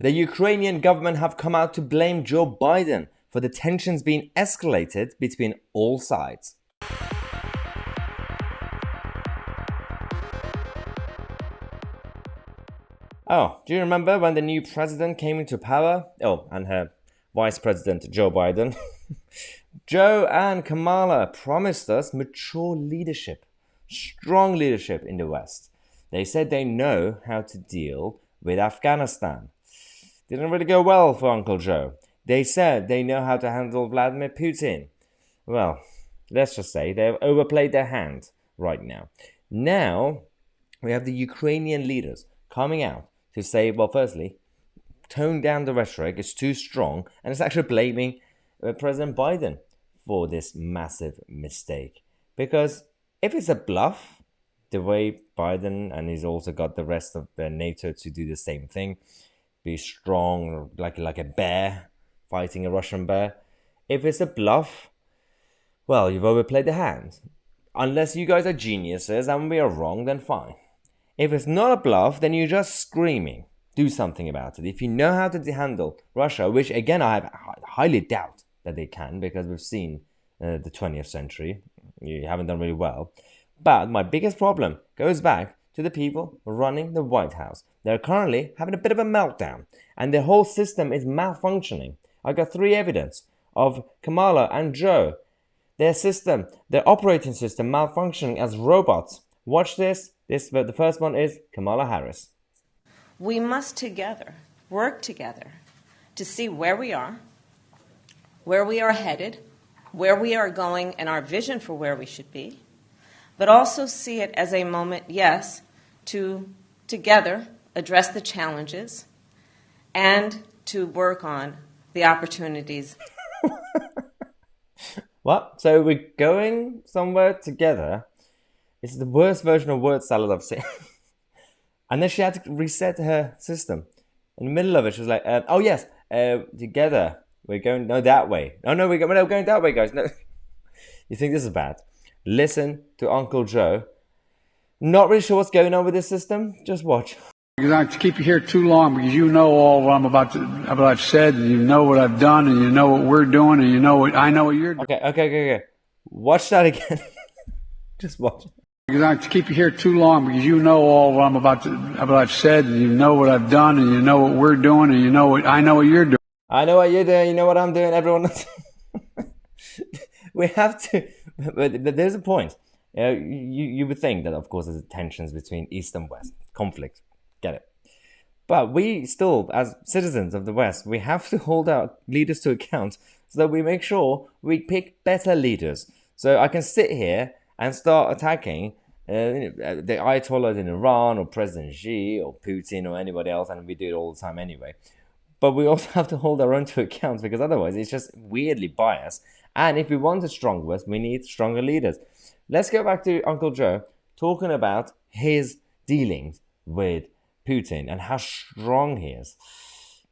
The Ukrainian government have come out to blame Joe Biden for the tensions being escalated between all sides. Oh, do you remember when the new president came into power? Oh, and her vice president, Joe Biden. Joe and Kamala promised us mature leadership, strong leadership in the West. They said they know how to deal with Afghanistan. Didn't really go well for Uncle Joe. They said they know how to handle Vladimir Putin. Well, let's just say they've overplayed their hand right now. Now, we have the Ukrainian leaders coming out to say, well, firstly, tone down the rhetoric, it's too strong, and it's actually blaming President Biden for this massive mistake. Because if it's a bluff, the way Biden, and he's also got the rest of NATO to do the same thing, be strong like a bear fighting a Russian bear. If it's a bluff, well, you've overplayed the hand. Unless you guys are geniuses and we are wrong, then fine. If it's not a bluff, then you're just screaming. Do something about it. If you know how to handle Russia, which again I highly doubt that they can, because we've seen the 20th century, you haven't done really well. But my biggest problem goes back to the people running the White House. They're currently having a bit of a meltdown, and the whole system is malfunctioning. I got 3 evidence of Kamala and Joe, their system, their operating system malfunctioning as robots. Watch this. The first one is Kamala Harris. We must together work together to see where we are headed, where we are going, and our vision for where we should be, but also see it as a moment, yes, to together address the challenges and to work on the opportunities. What? So we're going somewhere together? It's the worst version of word salad I've seen. And then she had to reset her system. In the middle of it, she was like, oh yes, together. We're going, no, that way. Oh no, we're going that way, guys. No. You think this is bad? Listen to Uncle Joe. Not really sure what's going on with this system. Just watch. Because I keep you here too long because you know all what what I've said, and you know what I've done, and you know what we're doing, and I know what you're doing. Okay. Watch that again. Just watch. Because I keep you here too long because you know all what I've said, and you know what I've done, and you know what we're doing, and I know what you're doing. I know what you're doing. You know what I'm doing. Everyone knows. We have to. But there's a point. You would think that, of course, there's tensions between East and West, conflict. Get it? But we still, as citizens of the West, we have to hold our leaders to account so that we make sure we pick better leaders. So I can sit here and start attacking the Ayatollahs in Iran or President Xi or Putin or anybody else, and we do it all the time anyway. But we also have to hold our own to account, because otherwise it's just weirdly biased. And if we want a strong West, we need stronger leaders. Let's go back to Uncle Joe talking about his dealings with Putin and how strong he is.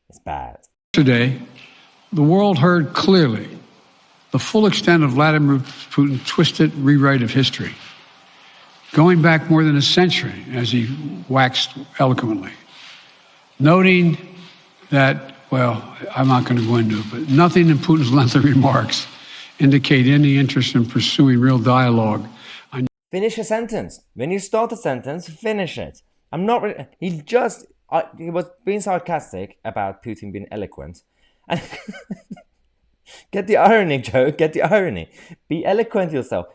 It's bad. Today, the world heard clearly the full extent of Vladimir Putin's twisted rewrite of history, going back more than a century, as he waxed eloquently, noting that, well, I'm not going to go into it, but nothing in Putin's lengthy remarks indicate any interest in pursuing real dialogue. Finish a sentence. When you start a sentence, finish it. I'm not really, he was being sarcastic about Putin being eloquent. And get the irony, Joe. Get the irony. Be eloquent yourself.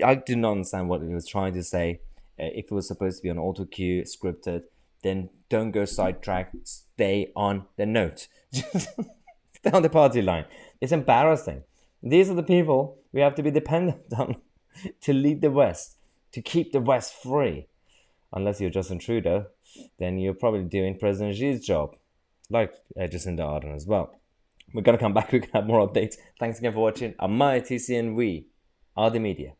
I do not understand what he was trying to say. If it was supposed to be on auto cue, scripted, then don't go sidetrack. Stay on the note. Stay on the party line. It's embarrassing. These are the people we have to be dependent on to lead the West, to keep the West free. Unless you're Justin Trudeau, then you're probably doing President Xi's job, like Jacinda Ardern as well. We're going to come back. We're going to have more updates. Thanks again for watching. I'm Tousi, and we are the media.